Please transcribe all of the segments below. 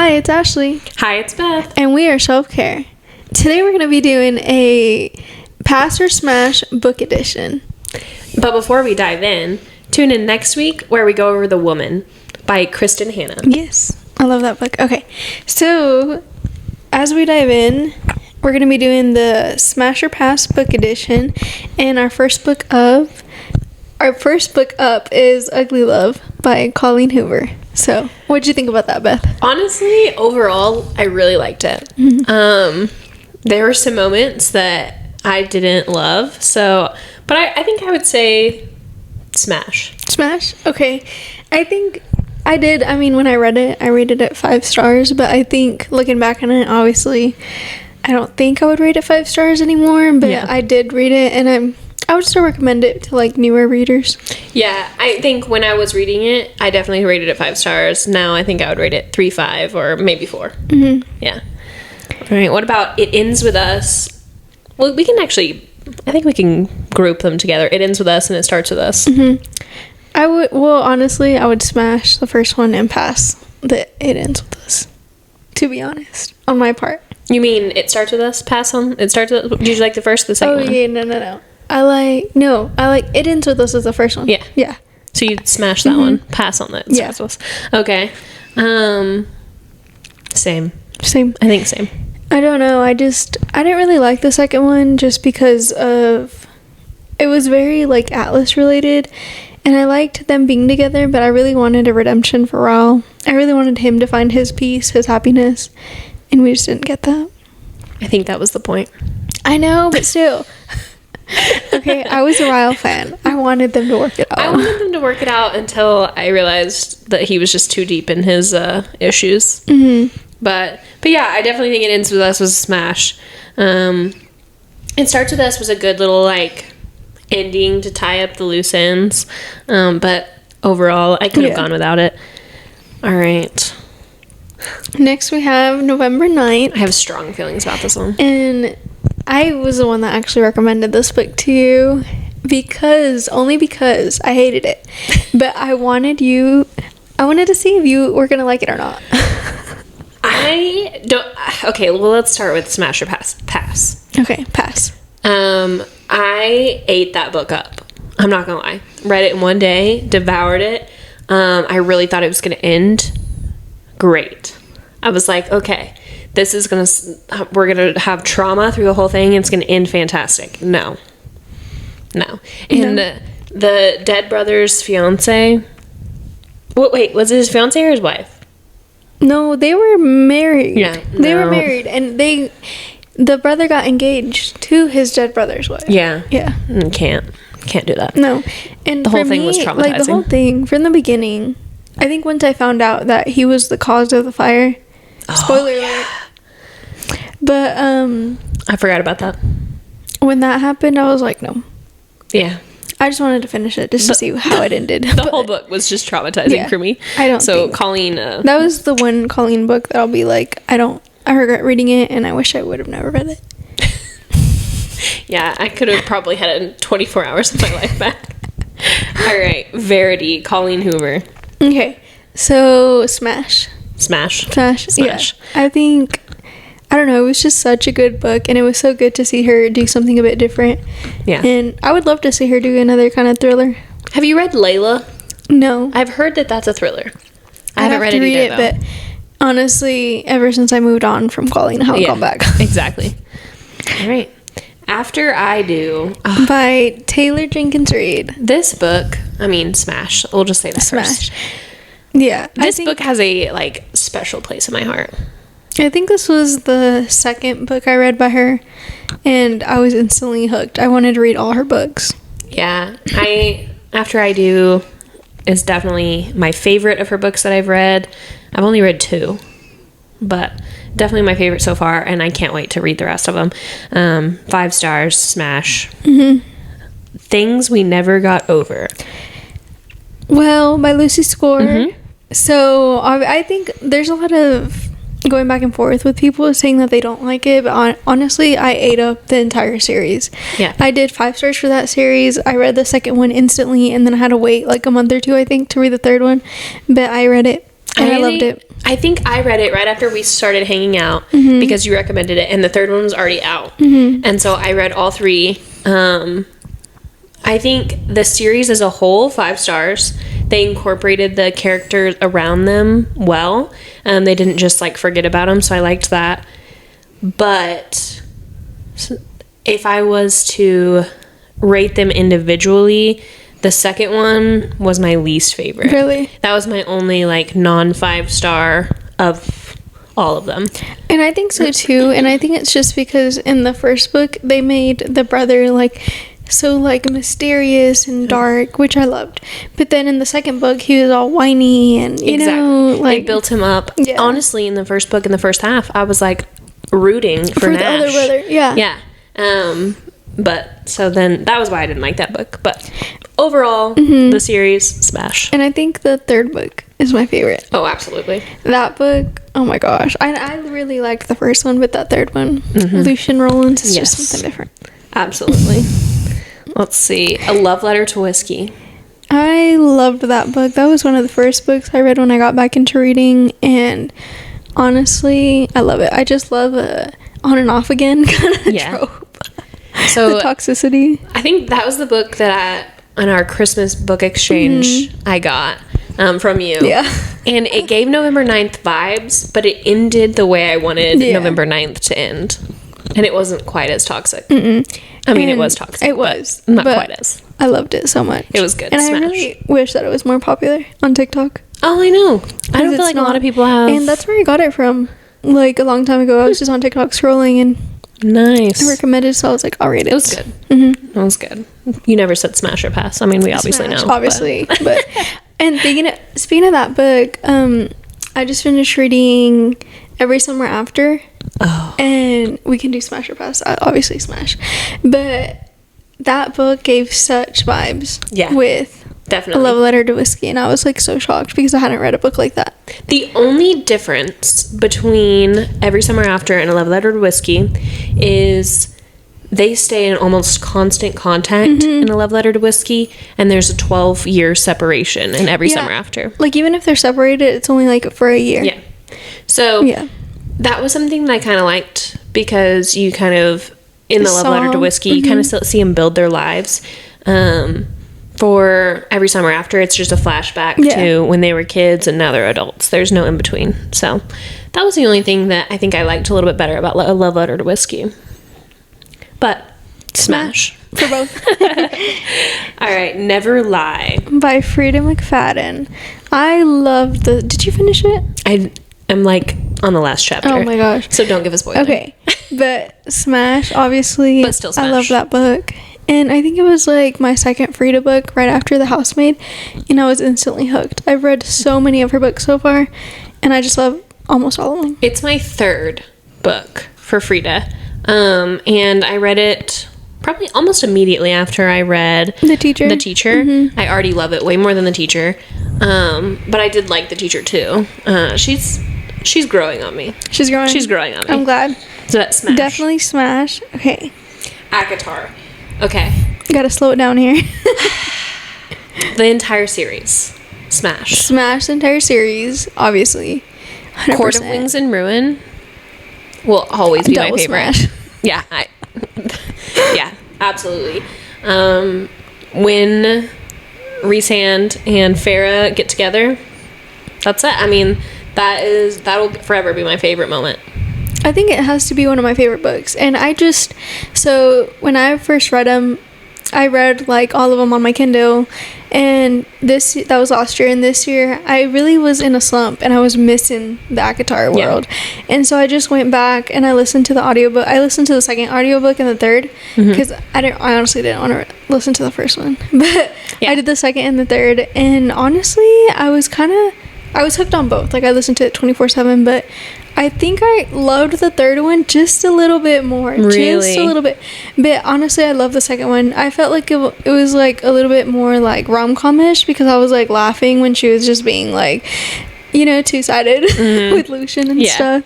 Hi, it's Ashley. Hi, it's Beth. And we are Self-Care. Today we're going to be doing a Pass or Smash book edition. But before we dive in, tune in next week where we go over The Woman by Kristen Hanna. Yes, I love that book. Okay, so as we dive in, we're going to be doing the Smash or Pass book edition. And our first book up is Ugly Love by Colleen Hoover. So, what'd you think about that, Beth? Honestly, overall, I really liked it. Mm-hmm. There were some moments that I didn't love, but I think I would say smash. Smash? Okay. I think I did. I mean, when I read it, I rated it 5 stars, but I think looking back on it, obviously, I don't think I would rate it 5 stars anymore, but yeah. I did read it, and I would still recommend it to, like, newer readers. Yeah, I think when I was reading it, I definitely rated it 5 stars. Now I think I would rate it 3, 5, or maybe 4. Mm-hmm. Yeah. All right, what about It Ends With Us? Well, we can actually, I think we can group them together. It Ends With Us and It Starts With Us. Mm-hmm. Honestly, I would smash the first one and pass the It Ends With Us, to be honest, on my part. You mean It Starts With Us? Pass on? It Starts With Us? Did you like the first or the second one? Oh, yeah, no. I like It Ends With Us as the first one. Yeah. Yeah. So you'd smash that one. Pass on that. Yeah. Okay. Same. I think same. I don't know. I didn't really like the second one just because of it was very like Atlas related, and I liked them being together, but I really wanted a redemption for Raul. I really wanted him to find his peace, his happiness, and we just didn't get that. I think that was the point. I know, but still. Okay, I was a Raul fan. I wanted them to work it out. I wanted them to work it out until I realized that he was just too deep in his issues. Mm-hmm. But yeah, I definitely think It Ends With Us was a smash. It Starts With Us was a good little like ending to tie up the loose ends. But overall, I could have gone without it. All right. Next we have November 9th. I have strong feelings about this one. And I was the one that actually recommended this book to you only because I hated it. But I wanted to see if you were going to like it or not. I don't. Okay, well, let's start with smash or pass. Okay, pass. I ate that book up. I'm not gonna lie. Read it in one day, devoured it. I really thought it was gonna end great. I was like, okay, we're gonna have trauma through the whole thing. And it's gonna end fantastic. No. And the dead brother's fiance. Wait, was it his fiance or his wife? No, they were married. Yeah. They were married, and the brother got engaged to his dead brother's wife. Yeah. Yeah. Can't do that. No. And the whole thing was traumatizing. Like, the whole thing, from the beginning, I think once I found out that he was the cause of the fire, spoiler alert. But, I forgot about that. When that happened, I was like, no. Yeah. I just wanted to finish it just to see how it ended. The whole book was just traumatizing for me. Colleen... that was the one Colleen book that I'll be like, I regret reading it, and I wish I would have never read it. Yeah, I could have probably had 24 hours of my life back. All right, Verity, Colleen Hoover. Okay, so Smash. Yeah. I don't know, it was just such a good book, and it was so good to see her do something a bit different. Yeah. And I would love to see her do another kind of thriller. Have you read Layla? No. I've heard that that's a thriller. I haven't read it either, though. But honestly, ever since I moved on from Colleen, I haven't gone back. Exactly. All right. After I Do... by Taylor Jenkins Reid. This book, smash. We'll just say that Smash. first. Yeah. This book has a, special place in my heart. I think this was the second book I read by her, and I was instantly hooked. I wanted to read all her books. Yeah. After I Do is definitely my favorite of her books that I've read. I've only read 2, but definitely my favorite so far, and I can't wait to read the rest of them. 5 stars, smash. Mm-hmm. Things We Never Got Over. Well, by Lucy Score. Mm-hmm. So I think there's a lot of going back and forth with people saying that they don't like it, but honestly, I ate up the entire series. Yeah. I did 5 stars for that series. I read the second one instantly, and then I had to wait like a month or two, I think, to read the third one, but I read it and I loved it. I think I read it right after we started hanging out because you recommended it, and the third one was already out. And so I read all 3. I think the series as a whole, 5 stars. They incorporated the characters around them well. They didn't just like forget about them, so I liked that. But if I was to rate them individually, the second one was my least favorite. Really? That was my only like non-5 star of all of them. And I think so too. And I think it's just because in the first book they made the brother like so like mysterious and dark, which I loved. But then in the second book he was all whiny and you know, like they built him up. Yeah. Honestly, in the first book, in the first half, I was like rooting for Nash. the other brother. Yeah. But so then that was why I didn't like that book. But overall, the series, smash. And I think the third book is my favorite. Oh, absolutely. That book, oh my gosh. I really liked the first one, but that third one, Lucian Rollins, is just something different. Absolutely. Let's see. A Love Letter to Whiskey. I loved that book. That was one of the first books I read when I got back into reading, and honestly, I love it. I just love a on and off again kind of trope. So the toxicity. I think that was the book that on our Christmas book exchange I got from you. Yeah. And it gave November 9th vibes, but it ended the way I wanted November 9th to end. And it wasn't quite as toxic. I mean, it was toxic. It was. Not quite as. I loved it so much. It was good. And I really wish that it was more popular on TikTok. Oh, I know. I don't feel like a lot of people have. And that's where I got it from. Like a long time ago, I was just on TikTok scrolling and nice. I recommended, so I was like, I'll read it. It was good. It was good. You never said smash or pass. I mean, we obviously know. Obviously. But and speaking of that book, I just finished reading Every Summer After. Oh. And we can do smash or pass. Obviously smash. But that book gave such vibes. Yeah. With definitely A Love Letter to Whiskey, and I was like so shocked because I hadn't read a book like that. The only difference between Every Summer After and A Love Letter to Whiskey is they stay in almost constant contact in A Love Letter to Whiskey, and there's a 12-year separation in Every Summer After. Like even if they're separated, it's only like for a year. Yeah. So that was something that I kind of liked because you kind of in the Love Letter to Whiskey, you kind of see them build their lives. For Every Summer After, it's just a flashback to when they were kids and now they're adults. There's no in between. So that was the only thing that I think I liked a little bit better about A Love Letter to Whiskey. But smash for both. All right, Never Lie by Frida McFadden. I loved Did you finish it? I am like on the last chapter. Oh my gosh! So don't give a spoiler. Okay, but smash, obviously. But still, smash. I love that book. And I think it was like my second Frida book right after The Housemaid, and I was instantly hooked. I've read so many of her books so far, and I just love almost all of them. It's my third book for Frida, and I read it probably almost immediately after I read The Teacher. I already love it way more than The Teacher, but I did like The Teacher too. She's growing on me. She's growing on me. I'm glad. So that's smash. Definitely smash. Okay. ACOTAR. Okay. Gotta slow it down here. The entire series. Smash. Smash the entire series, obviously. 100%. Court of Wings and Ruin will always be my favorite. Smash. Yeah. Yeah, absolutely. When Rhysand and Farah get together, that's it. I mean, that'll forever be my favorite moment. I think it has to be one of my favorite books. And so when I first read them, I read like all of them on my Kindle, and that was last year, and this year I really was in a slump and I was missing the ACOTAR world. And so I just went back and I listened to the audiobook. I listened to the second audiobook and the third because I honestly didn't want to listen to the first one. But I did the second and the third, and honestly I was hooked on both. Like I listened to it 24/7, but I think I loved the third one just a little bit more. Really? Just a little bit. But honestly, I love the second one. I felt like it was like a little bit more like rom-com-ish because I was like laughing when she was just being like, two-sided with Lucian and stuff.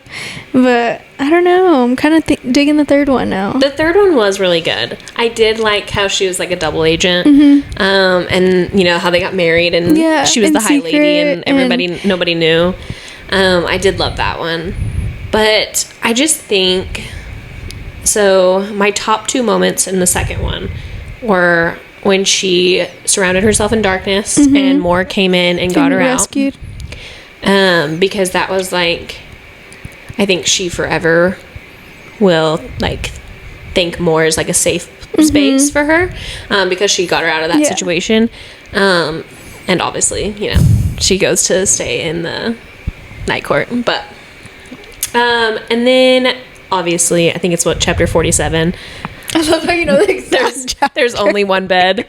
But I don't know. I'm kind of digging the third one now. The third one was really good. I did like how she was like a double agent. And how they got married and she was the high lady and nobody knew. I did love that one. But I just think, so my top 2 moments in the second one were when she surrounded herself in darkness and Moore came in and got her rescued. Out. Because that was like, I think she forever will like think Moore is like a safe space for her, because she got her out of that situation. And obviously, you know, she goes to stay in the night court. But and then obviously I think it's chapter 47. I love how you know the exact chapter. There's only one bed.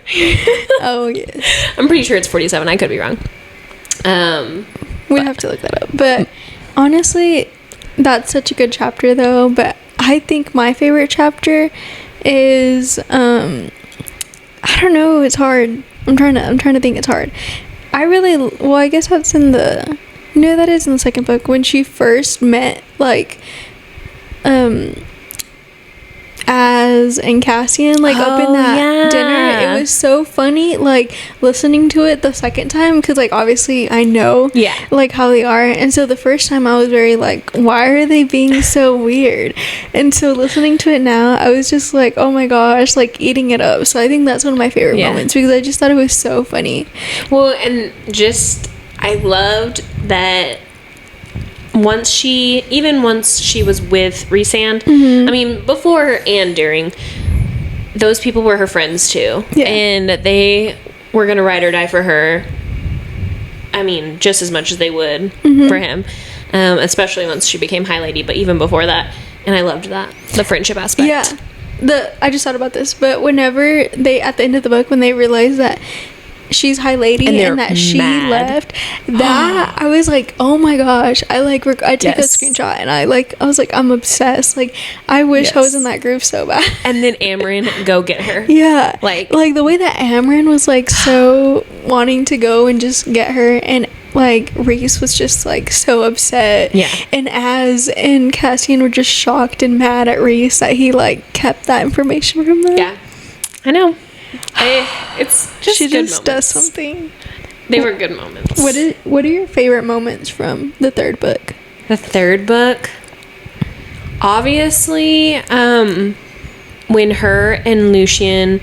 Oh yes, I'm pretty sure it's 47. I could be wrong. We'd have to look that up. But honestly, that's such a good chapter though. But I think my favorite chapter is I don't know, it's hard. I'm trying to think. It's hard. I guess that's in the that is in the second book when she first met like Az and Cassian, like up in that dinner. It was so funny, like listening to it the second time, because like obviously I know like how they are, and so the first time I was very like, why are they being so weird? And so listening to it now, I was just like, oh my gosh, like eating it up. So I think that's one of my favorite moments, because I just thought it was so funny. Well, and just I loved that once she was with Rhysand, I mean, before and during, those people were her friends too. Yeah. And they were going to ride or die for her. I mean, just as much as they would for him, especially once she became High Lady, but even before that. And I loved that, the friendship aspect. Yeah. I just thought about this, but whenever at the end of the book, when they realized that she's High Lady and that she left, that I was like, oh my gosh, I took a screenshot and I was like, I'm obsessed, like I wish I was in that group so bad. And then Amryn, go get her. like the way that Amryn was like so wanting to go and just get her, and like Rhys was just like so upset, and Az and Cassian were just shocked and mad at Rhys that he like kept that information from them. I know. It's just she good just moments. does something. They were good moments. What are your favorite moments from the third book? The third book, obviously, when her and Lucien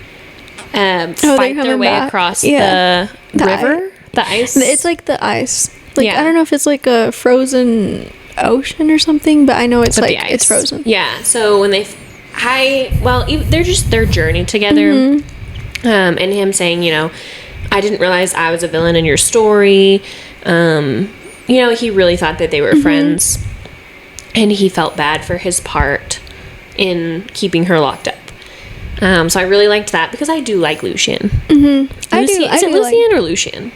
fight their way across the river, the ice. It's like the ice. Like I don't know if it's like a frozen ocean or something, but I know it's like it's frozen. Yeah. So when they're just their journey together. And him saying, you know, I didn't realize I was a villain in your story. You know, he really thought that they were friends, and he felt bad for his part in keeping her locked up. So I really liked that, because I do like Lucien. Is it Lucien or Lucien?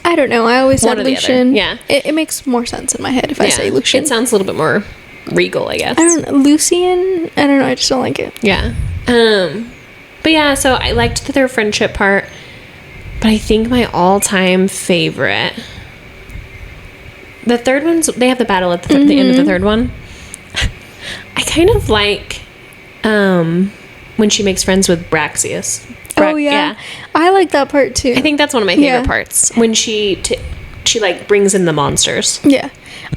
I don't know. I always said One or the Lucien. other. Yeah. It makes more sense in my head if I say Lucien. It sounds a little bit more regal, I guess. I don't know. Lucien? I don't know. I just don't like it. Yeah. But yeah, so I liked their friendship part. But I think my all-time favorite, the third one's, they have the battle at the end of the third one. I kind of like when she makes friends with Braxius. Yeah. I like that part too. I think that's one of my favorite parts, when she like brings in the monsters. Yeah,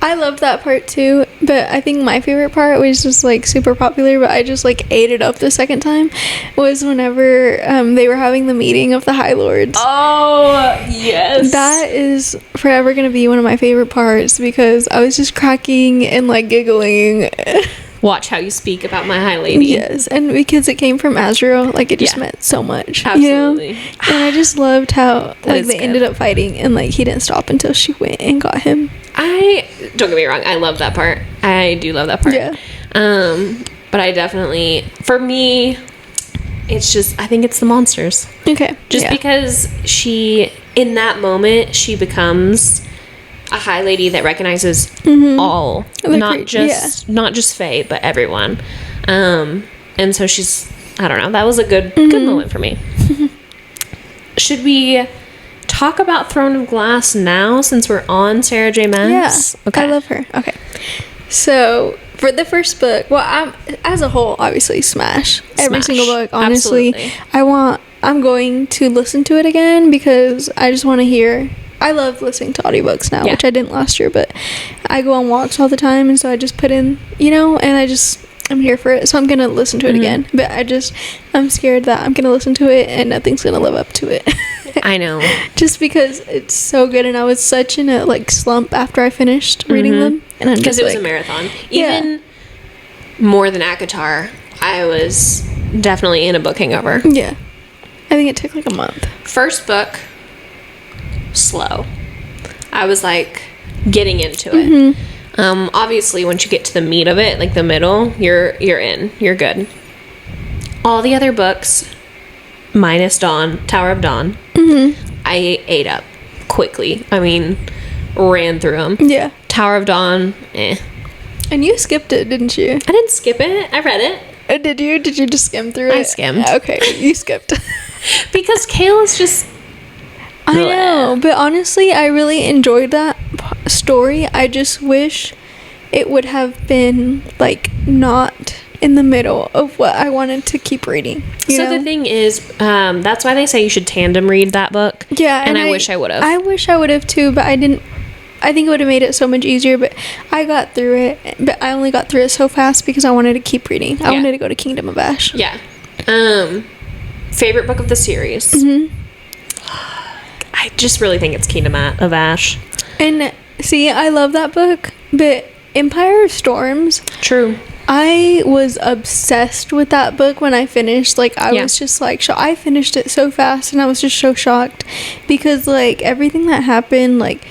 I love that part too, but I think my favorite part was just like super popular, but I just like ate it up the second time, was whenever they were having the meeting of the High Lords. Oh yes, that is forever gonna be one of my favorite parts, because I was just cracking and like giggling. Watch how you speak about my High Lady. Yes, and because it came from Azrael, like it just meant so much. Absolutely. You know? And I just loved how like they ended up fighting, and like he didn't stop until she went and got him. Don't get me wrong, I love that part. I do love that part. Yeah. But I definitely, for me, it's just, I think it's the monsters. Okay. Just because in that moment, she becomes a High Lady that recognizes all, not just Fae, but everyone. And so she's, I don't know, that was a good moment for me. Should we talk about Throne of Glass now, since we're on Sarah J. Maas? Yeah. Okay. I love her. Okay. So for the first book, well, as a whole, obviously smash every single book. Honestly, absolutely. I'm going to listen to it again, because I just want to hear. I love listening to audiobooks now, which I didn't last year, but I go on walks all the time, and so I just put in, and I'm here for it, so I'm gonna listen to it again. But I'm scared that I'm gonna listen to it and nothing's gonna live up to it. I know. Just because it's so good, and I was such in a like slump after I finished reading them, and I'm just because it was a marathon. Even more than ACOTAR, I was definitely in a book hangover. Yeah, I think it took like a month. First book, slow. I was like getting into it. Obviously, once you get to the meat of it, like the middle, you're in. You're good. All the other books, minus Tower of Dawn, I ate up quickly. I mean, ran through them. Yeah. Tower of Dawn, eh. And you skipped it, didn't you? I didn't skip it. I read it. Did you? Did you just skim through it? I skimmed. Okay, you skipped. Because Kale is just... I know, but honestly, I really enjoyed that story. I just wish it would have been, like, not in the middle of what I wanted to keep reading. The thing is, that's why they say you should tandem read that book. Yeah. And I wish I would have. I wish I would have, too, but I didn't. I think it would have made it so much easier, but I got through it. But I only got through it so fast because I wanted to keep reading. I wanted to go to Kingdom of Ash. Yeah. Favorite book of the series? I just really think it's Kingdom of Ash. And see, I love that book, but Empire of Storms. True. I was obsessed with that book when I finished. Like, I was just like, I finished it so fast, and I was just so shocked because, like, everything that happened, like,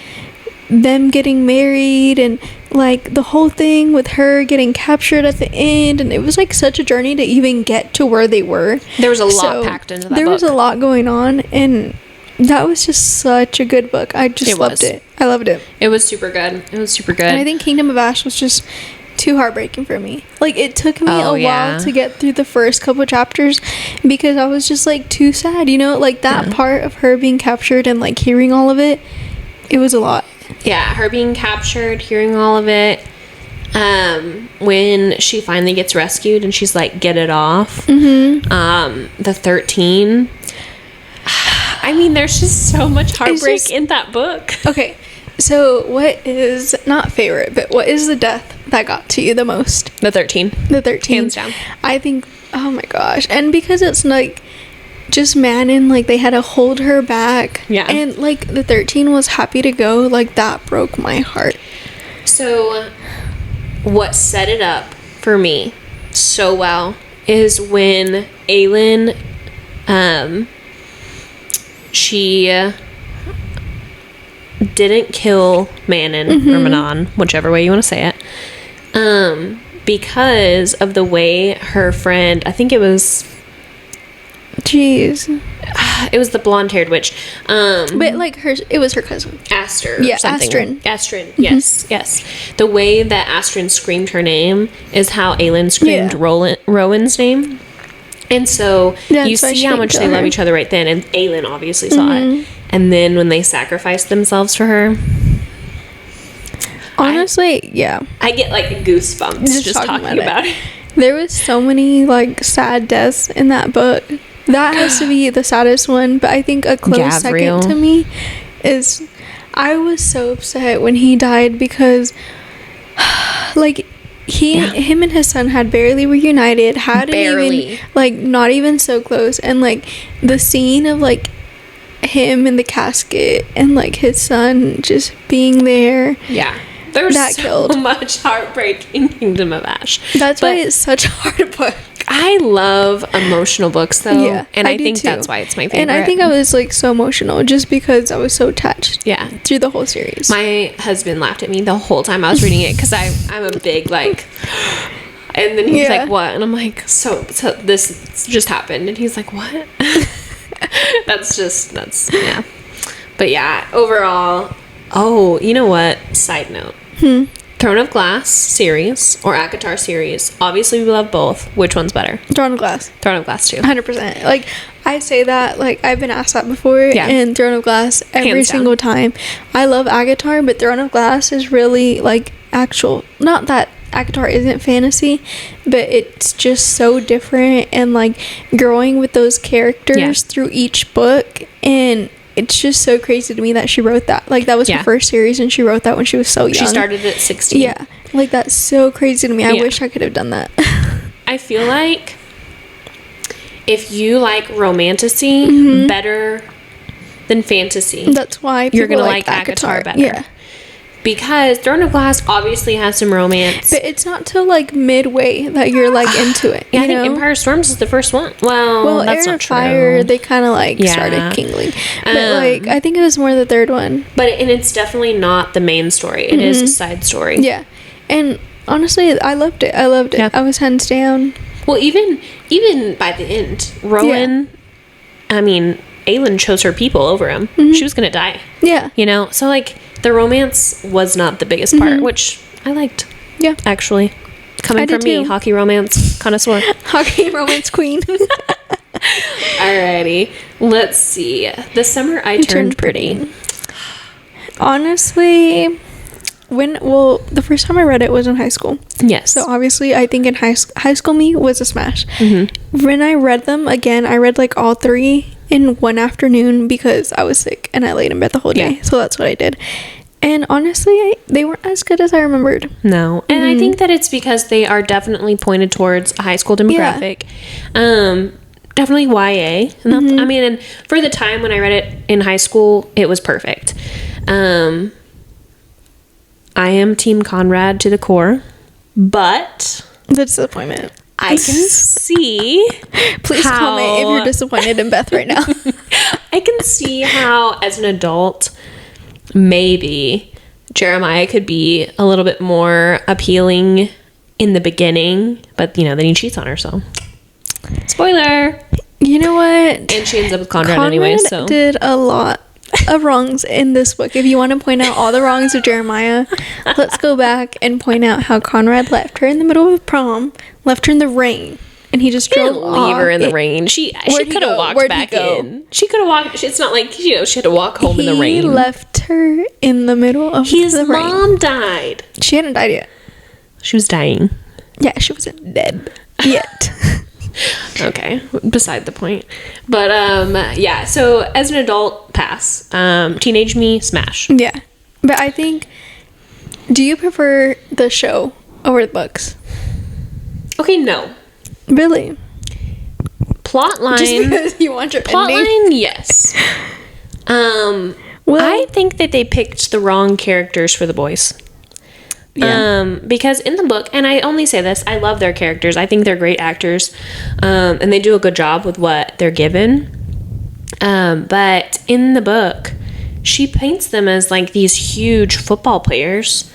them getting married and, like, the whole thing with her getting captured at the end, and it was, like, such a journey to even get to where they were. There was a lot packed into that book. There was a lot going on, and that was just such a good book. I just loved it. I loved it. It was super good. And I think Kingdom of Ash was just too heartbreaking for me. Like, it took me a while to get through the first couple chapters because I was just, like, too sad, like that part of her being captured and, like, hearing all of it. It was a lot. Yeah, her being captured, hearing all of it. When she finally gets rescued and she's like, get it off. The 13. I mean, there's just so much heartbreak in that book. Okay, so what is, not favorite, but what is the death that got to you the most? The 13. The 13. Hands down. I think, oh my gosh. And because it's like, just Manon, like, they had to hold her back. Yeah. And, like, the 13 was happy to go. Like, that broke my heart. So, what set it up for me so well is when Aelin, she didn't kill Manon or Manon, whichever way you want to say it, because of the way her friend, I think it was... Jeez. It was the blonde-haired witch. But, like, it was her cousin. Aster. Yeah, something. Astrid. Yes. The way that Astrid screamed her name is how Aelin screamed Rowan's name. And so you see how much they love each other right then. And Aelin obviously saw it. And then when they sacrificed themselves for her... Honestly, I get, like, goosebumps just talking about it. There was so many, like, sad deaths in that book. That has to be the saddest one, but I think a close second to me is I was so upset when he died because, like, him and his son had barely reunited, even, like, not even so close, and, like, the scene of, like, him in the casket and, like, his son just being there. Yeah. There was so much heartbreak in Kingdom of Ash. That's why it's such a hard book. I love emotional books, though. Yeah, and I think that's why it's my favorite. And I think I was, like, so emotional just because I was so attached. Yeah. Through the whole series. My husband laughed at me the whole time I was reading it because I'm a big, like... And then he's like, what? And I'm like, so this just happened. And he's like, what? Yeah. But yeah, overall... Oh, you know what? Side note. Throne of Glass series or ACOTAR series. Obviously, we love both. Which one's better? Throne of Glass. Throne of Glass, too. 100%. Like, I say that, like, I've been asked that before in Throne of Glass every single time. I love ACOTAR, but Throne of Glass is really, like, actual. Not that ACOTAR isn't fantasy, but it's just so different and, like, growing with those characters through each book and it's just so crazy to me that she wrote that. Like, that was her first series, and she wrote that when she was so young. She started at 16. Yeah. Like, that's so crazy to me. I wish I could have done that. I feel like if you like romantasy better than fantasy, that's why you're going to like ACOTAR better. Yeah. Because Throne of Glass obviously has some romance. But it's not till, like, midway that you're, like, into it. Yeah, I think Empire Storms is the first one. Well, that's Air not and Fire, true. they kind of, like, started kingling. But, like, I think it was more the third one. And it's definitely not the main story. It is a side story. Yeah. And honestly, I loved it. Yeah. I was hands down. Well, even by the end, Rowan, I mean, Aelin chose her people over him. She was going to die. Yeah. You know? So, like, the romance was not the biggest part, which I liked. Yeah. Actually. Coming from me, hockey romance connoisseur. Hockey romance queen. Alrighty. Let's see. The summer I turned pretty. Honestly, the first time I read it was in high school. Yes. So obviously, I think in high school me was a smash. When I read them again, I read like all 3 in one afternoon because I was sick and I laid in bed the whole day. So that's what I did. And honestly, they weren't as good as I remembered. No. And I think that it's because they are definitely pointed towards a high school demographic. Definitely YA. I mean, and for the time when I read it in high school, it was perfect. I am Team Conrad to the core, but the disappointment. I can see. Please comment if you're disappointed in Beth right now. I can see how, as an adult, maybe Jeremiah could be a little bit more appealing in the beginning, but then he cheats on her, so spoiler. You know what? And she ends up with Conrad anyway, so did a lot of wrongs in this book. If you want to point out all the wrongs of Jeremiah, let's go back and point out how Conrad left her in the middle of prom, left her in the rain, and he just drove off. Leave her in the rain. She could have walked back in. She could have walked. It's not like she had to walk home in the rain. He left her in the middle of his the rain. Mom died. She hadn't died yet. She was dying. Yeah, she wasn't dead yet. Okay, beside the point. But yeah, so as an adult, pass. Teenage me, smash. Yeah. But I think, do you prefer the show over the books? Okay, no. Really? Plotline. Just because you want your plotline, yes. Well, I think that they picked the wrong characters for the boys. Yeah. Because in the book, and I only say this, I love their characters. I think they're great actors, and they do a good job with what they're given. But in the book, she paints them as like these huge football players.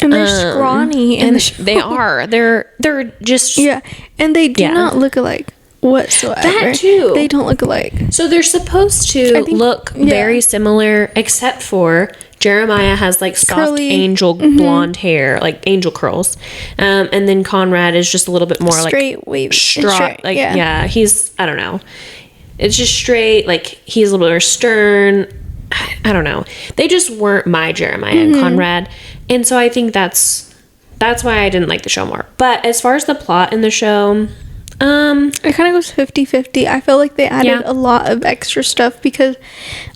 And they're scrawny, and they are. They're just and they do not look alike whatsoever. That too. They don't look alike. So they're supposed to look very similar, except for Jeremiah has like soft curly, angel blonde hair, like angel curls, and then Conrad is just a little bit more straight, like wavy, straight. Like he's I don't know. It's just straight. Like he's a little more stern. I don't know. They just weren't my Jeremiah and Conrad. And so I think that's why I didn't like the show more. But as far as the plot in the show, it kind of goes 50-50. I feel like they added a lot of extra stuff because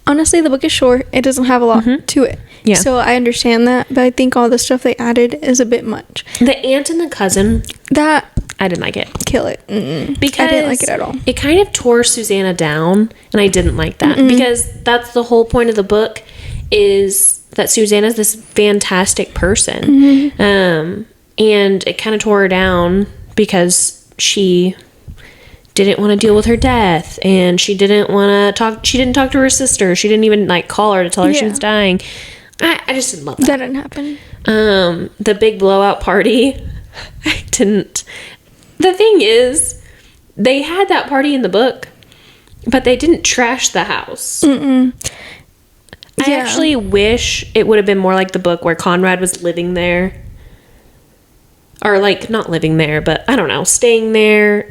honestly the book is short. It doesn't have a lot to it. Yeah. So I understand that, but I think all the stuff they added is a bit much. The aunt and the cousin, that I didn't like it. Kill it. Because I didn't like it at all. It kind of tore Susanna down, and I didn't like that because that's the whole point of the book is that Susanna's this fantastic person. And it kind of tore her down because she didn't want to deal with her death, and she didn't want to talk. She didn't talk to her sister. She didn't even like call her to tell her she was dying. I just didn't love that. That didn't happen. The big blowout party, I didn't. The thing is, they had that party in the book, but they didn't trash the house. I actually wish it would have been more like the book where Conrad was living there. Or, like, not living there, but, I don't know, staying there.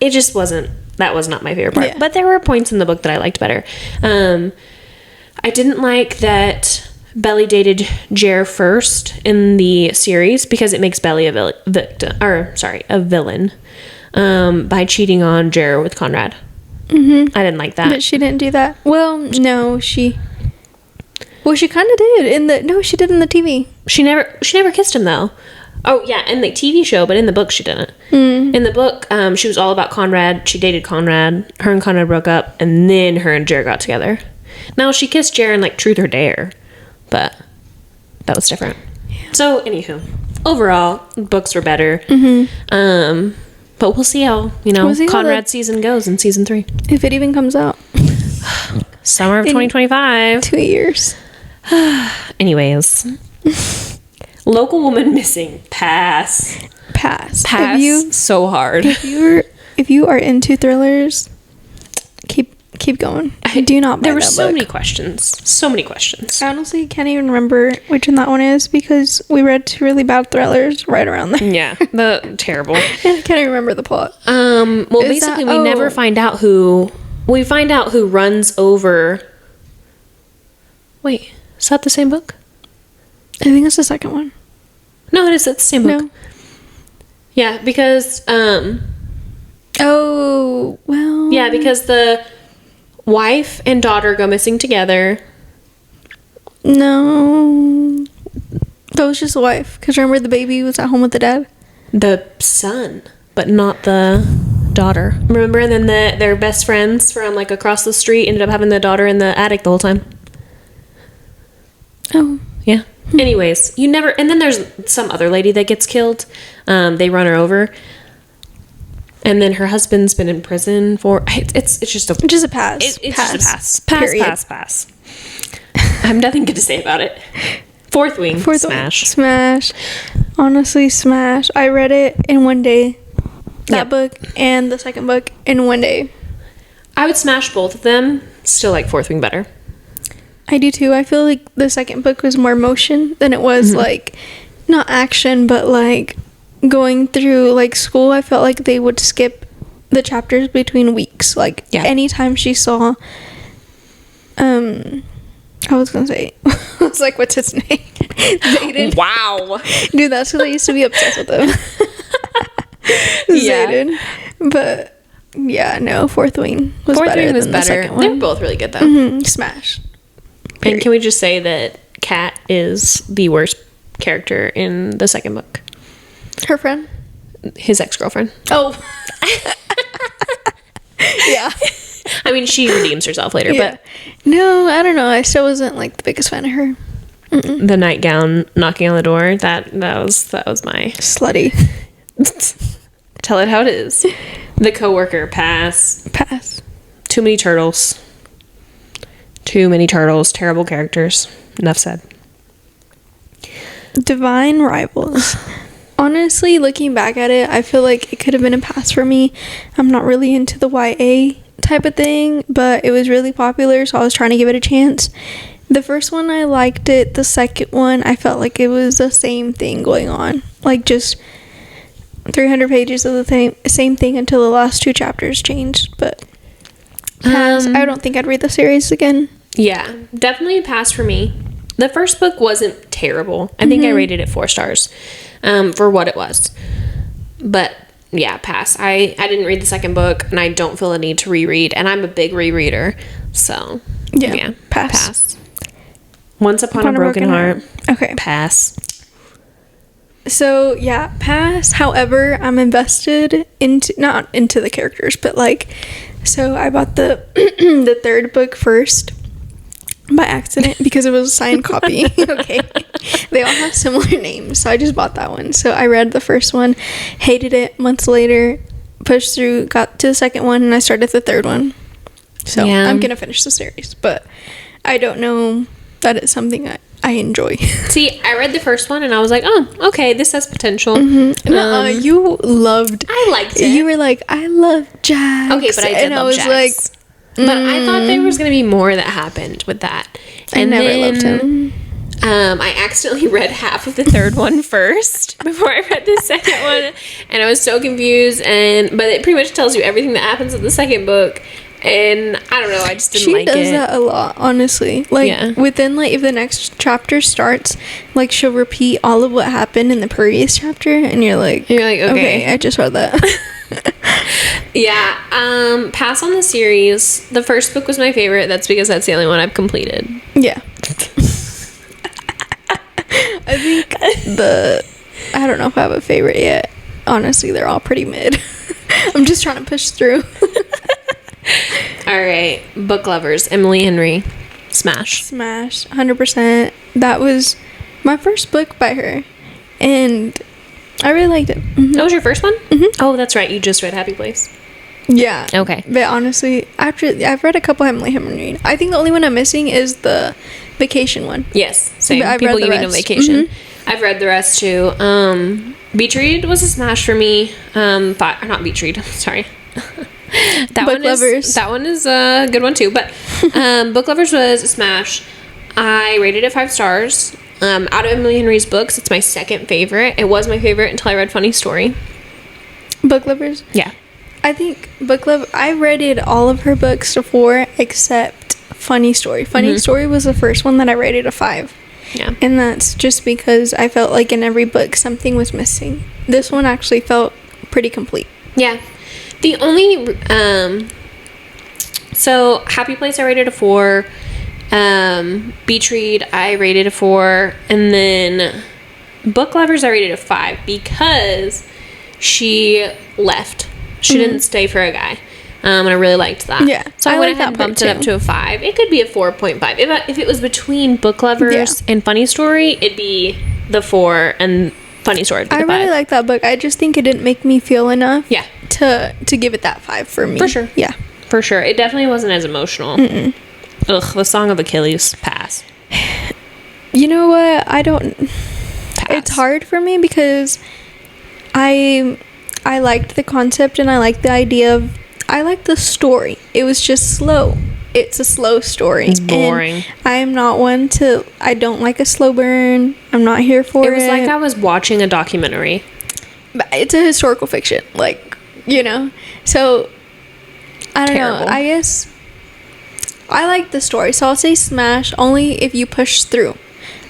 It just wasn't, that was not my favorite part. Yeah. But there were points in the book that I liked better. I didn't like that Belly dated Jer first in the series because it makes Belly a villain by cheating on Jer with Conrad. I didn't like that. But she didn't do that. Well, no, she kind of did she did in the TV. She never kissed him though. Oh yeah, in the TV show, but in the book she didn't. In the book, she was all about Conrad. She dated Conrad. Her and Conrad broke up, and then her and Jared got together. Now she kissed Jared in like Truth or Dare, but that was different. Yeah. So anywho, overall, books were better. But we'll see how Conrad's season goes in season 3, if it even comes out. Summer of 2025. 2 years. Anyways. Local woman missing. Pass. So hard. If you are into thrillers, keep going. I do not buy there were that so book. many questions. I honestly can't even remember which one that one is because we read 2 really bad thrillers right around there. Yeah, the terrible. I can't even remember the plot. Well, basically, we never find out who. We find out who runs over. Wait, is that the same book? I think it's the second one. No, it is. It's the same book. No. Yeah, because Oh, well. yeah, because the wife and daughter go missing together. No. That was just the wife. Because remember the baby was at home with the dad? The son, but not the daughter. Remember? And then their best friends from like across the street ended up having the daughter in the attic the whole time. Oh. Yeah. Anyways, you never... And then there's some other lady that gets killed. They run her over. And then her husband's been in prison for... It's just a... Just a pass. It's pass. just a pass. Period. Pass. I have nothing good to say about it. Fourth Wing. Smash. Honestly, smash. I read it in one day. That book and the second book in one day. I would smash both of them. Still like Fourth Wing better. I do too. I feel like the second book was more motion than it was like, not action, but like going through like school. I felt like they would skip the chapters between weeks. Like anytime she saw, I was gonna say, I was like, what's his name? Zayden. Wow. Dude, that's because I used to be obsessed with him. Zayden. But yeah, no, Fourth Wing was better than the second one. They're both really good though. Smash. And can we just say that Kat is the worst character in the second book? Her friend? His ex-girlfriend. Oh. Yeah. I mean, she redeems herself later, but... No, I don't know. I still wasn't, like, the biggest fan of her. The nightgown knocking on the door, that was my... Slutty. Tell it how it is. The coworker, pass. Too many turtles. Terrible characters. Enough said. Divine Rivals. Honestly, looking back at it, I feel like it could have been a pass for me. I'm not really into the YA type of thing, but it was really popular, so I was trying to give it a chance. The first one, I liked it. The second one, I felt like it was the same thing going on. Like, just 300 pages of the same thing until the last 2 chapters changed, but... Pass. I don't think I'd read the series again. Yeah, definitely a pass for me. The first book wasn't terrible. I think I rated it 4 stars for what it was. But yeah, pass. I didn't read the second book, and I don't feel a need to reread. And I'm a big rereader, so yeah, pass. Once Upon a Broken Heart. Okay, pass. So yeah, pass. However, I'm invested not into the characters, but like. So I bought the the third book first by accident because it was a signed copy. Okay. They all have similar names, so I just bought that one. So I read the first one, hated it. Months later, pushed through, got to the second one, and I started the third one. So I'm going to finish the series, but I don't know that it's something I enjoy. See, I read the first one and I was like, oh, okay, this has potential. You loved. I liked it. You were like, I love Jax. Okay, but I did love Jax. Like, but I thought there was going to be more that happened with that. And I never loved him. I accidentally read half of the third one first before I read the second one, and I was so confused. But it pretty much tells you everything that happens in the second book. And I don't know, I just didn't like it. She does that a lot, honestly. Like, within, like, if the next chapter starts, like, she'll repeat all of what happened in the previous chapter, and you're like, okay, I just read that. Yeah, pass on the series. The first book was my favorite. That's because that's the only one I've completed. Yeah. I think I don't know if I have a favorite yet. Honestly, they're all pretty mid. I'm just trying to push through. All right, book lovers. Emily Henry, smash. 100%. That was my first book by her, and I really liked it. That was your first one? Oh, that's right. You just read Happy Place. Yeah. Okay. But honestly, I've read a couple Emily Henry. I think the only one I'm missing is the vacation one. Yes, same. But I've People read the You Meet on rest. Vacation. I've read the rest too. Beach Read was a smash for me. Not Beach Read. Sorry. Book Lovers. That one is a good one too. But Book Lovers was a smash. I rated it 5 stars. Out of Emily Henry's books, it's my second favorite. It was my favorite until I read Funny Story. Book Lovers. Yeah. I think I rated all of her books to 4 except Funny Story. Funny Story was the first one that I rated a 5. Yeah. And that's just because I felt like in every book something was missing. This one actually felt pretty complete. Yeah. The only so Happy Place I rated a 4. Beach Read I rated a 4, and then Book Lovers I rated a 5 because she left. She didn't stay for a guy. And I really liked that. Yeah, So I went like ahead and that part bumped it up too. to a 5. It could be a 4.5. If it was between Book Lovers and Funny Story, it'd be the 4, and Funny Story would be I the 5. really like that book. I just think it didn't make me feel enough. Yeah. To give it that 5 for me. For sure. Yeah. For sure. It definitely wasn't as emotional. Ugh, the Song of Achilles. Pass. You know what? I don't. Pass. It's hard for me because I liked the concept and I liked the idea of. I liked the story. It was just slow. It's a slow story. It's boring. And I am not one to. I don't like a slow burn. I'm not here for it. It was like I was watching a documentary. But it's a historical fiction, like, you know. So I don't Terrible. know. I guess I like the story, so I'll say smash only if you push through.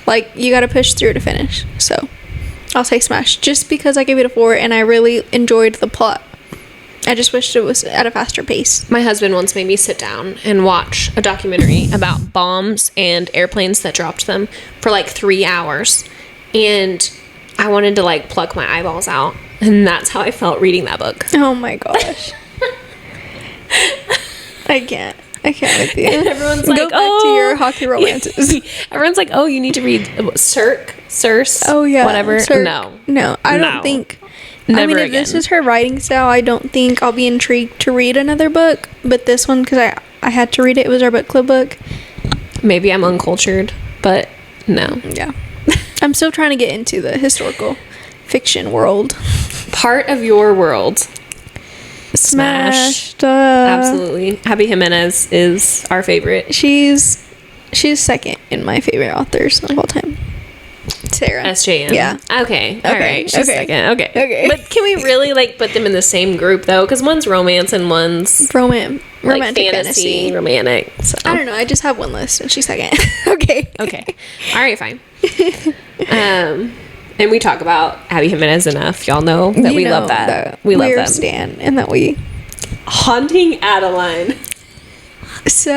Like, you gotta push through to finish. So I'll say smash just because I gave it a 4 and I really enjoyed the plot. I just wished it was at a faster pace. My husband once made me sit down and watch a documentary about bombs and airplanes that dropped them for like 3 hours. And I wanted to like pluck my eyeballs out. And that's how I felt reading that book. Oh my gosh. I can't with you. And everyone's like, go back to your hockey romances. Everyone's like, oh, you need to read Circe. Oh yeah, Whatever. Cirque. No. I No. don't think. Never I mean, if again. this is her writing style, I don't think I'll be intrigued to read another book. But this one, because I had to read it. It was our book club book. Maybe I'm uncultured, but no. Yeah. I'm still trying to get into the historical fiction world. Part of your world. Smashed. Absolutely. Abby Jimenez is our favorite. She's second in my favorite authors of all time. Sarah. SJM. Yeah. Okay. All right. She's Okay. second. Okay. Okay. But can we really like put them in the same group though? Because one's romance and one's Romantic like fantasy. romantic. So. I don't know. I just have one list and she's second. Okay. Okay. All right. Fine. And we talk about Abby Jimenez enough. Y'all know that You we know love that. We love we're them. Stan, and that we. Haunting Adeline. So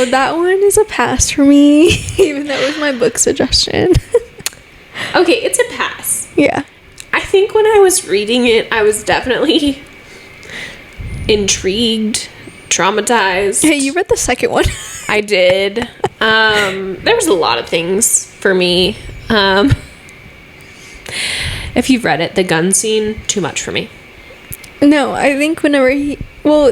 that one is a pass for me, even though it was my book suggestion. Okay, it's a pass. Yeah. I think when I was reading it, I was definitely intrigued, traumatized. Hey, you read the second one. I did. There was a lot of things for me. If you've read it, the gun scene, too much for me. No, I think whenever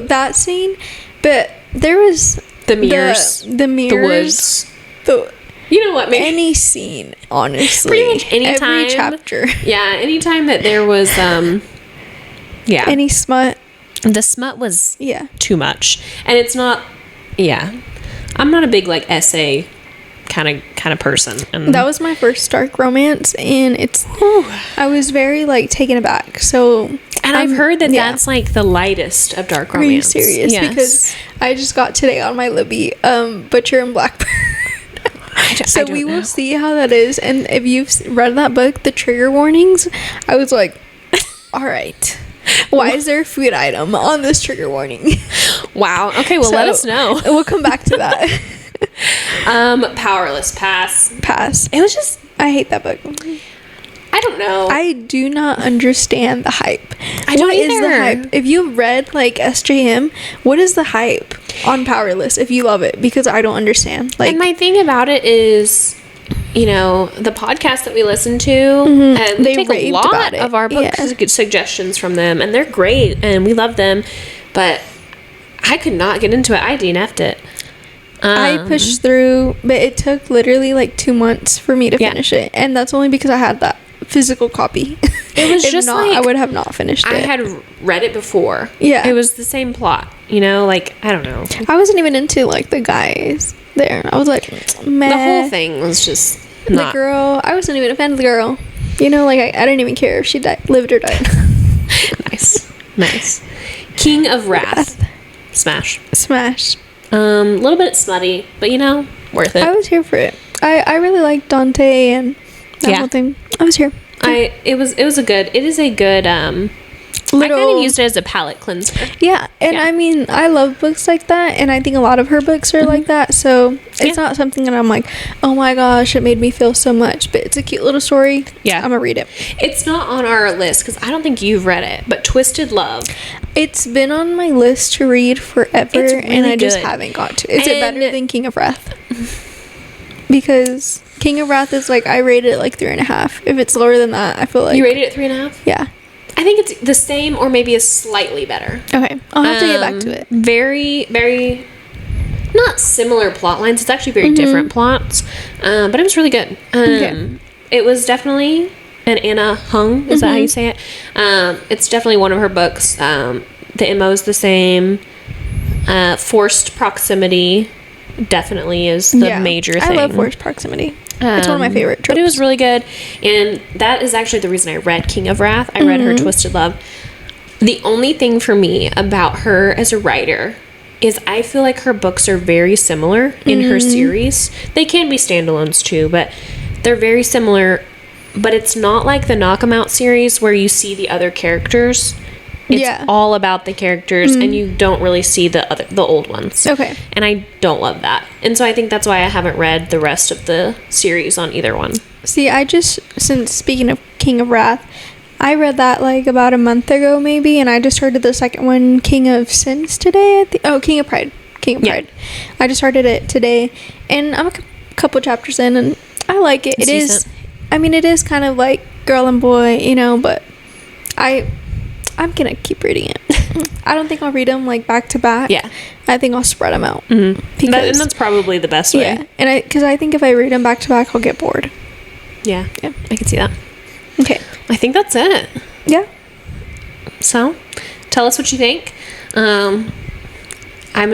that scene, but there was The mirrors, the mirrors, the woods. You know what? Maybe any scene, honestly, pretty much any every time. chapter, anytime that there was, any smut, the smut was yeah. too much, and it's not. Yeah, I'm not a big like essay kind of person. And That was my first dark romance, and I was very like taken aback. So, and I've heard that that's like the lightest of dark Are you romance. serious? Yes. Because I just got today on my Libby, Butcher and Blackbird. So we will see how that is. And if you've read that book, the trigger warnings, I was like, all right. Why is there a food item on this trigger warning? Wow. Okay, well, let us know. We'll come back to that. Powerless. Pass. Pass. It was just, I hate that book. I don't know. I do not understand the hype. I don't What is the either. hype? If you've read like SJM, what is the hype on Powerless if you love it? Because I don't understand. Like, and my thing about it is, you know, the podcast that we listen to, and we They take a raved lot about it. of our book suggestions from them, and they're great, and we love them, but I could not get into it. I DNF'd it. I pushed through, but it took literally like 2 months for me to finish it, and that's only because I had that physical copy. It was If just not, like, I would have not finished it. I had read it before. Yeah. It was the same plot, you know, like, I don't know. I wasn't even into like the guys there. I was like, meh. The whole thing was just The not. girl, I wasn't even a fan of the girl. You know, like I didn't even care if she lived or died. Nice. King of Wrath. Smash. Smash. A little bit smutty, but you know, worth it. I was here for it. I really liked Dante and that whole thing. I was here. It is a good I kind of used it as a palate cleanser. Yeah, and Yeah. I mean, I love books like that, and I think a lot of her books are like that, so it's not something that I'm like, oh my gosh, it made me feel so much, but it's a cute little story. Yeah. I'm gonna read it. It's not on our list because I don't think you've read it, but Twisted Love. It's been on my list to read forever, It's and really I just good. haven't got to. Is it And- better than King of Wrath? Because King of Wrath is like, I rated it like 3.5. If it's lower than that, I feel like... You rated it 3.5? Yeah. I think it's the same or maybe a slightly better. Okay. I'll have to get back to it. Very, very not similar plot lines. It's actually very different plots. But it was really good. Okay. It was definitely an Anna Hung. Is that how you say it? It's definitely one of her books. The MO is the same. Forced proximity definitely is the major thing. I love forced proximity. It's one of my favorite tropes. But it was really good. And that is actually the reason I read King of Wrath. I read her Twisted Love. The only thing for me about her as a writer is I feel like her books are very similar in her series. They can be standalones too, but they're very similar. But it's not like the Knock 'Em Out series where you see the other characters. It's all about the characters, and you don't really see the old ones. Okay. And I don't love that. And so I think that's why I haven't read the rest of the series on either one. See, since speaking of King of Wrath, I read that like about a month ago maybe, and I just started the second one, King of Sins, today. King of Pride. King of Pride. I just started it today, and I'm a couple chapters in, and I like it. It's it is, decent. I mean, it is kind of like girl and boy, you know, but I'm gonna keep reading it. I don't think I'll read them like back to back. Yeah. I think I'll spread them out. And that's probably the best way. Yeah, and because I think if I read them back to back, I'll get bored. Yeah, I can see that. Okay. I think that's it. Yeah. So, tell us what you think. I'm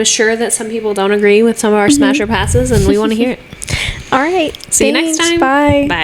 sure that some people don't agree with some of our smasher passes, and we want to hear it. All right. See you next Thanks. time. Bye. Bye.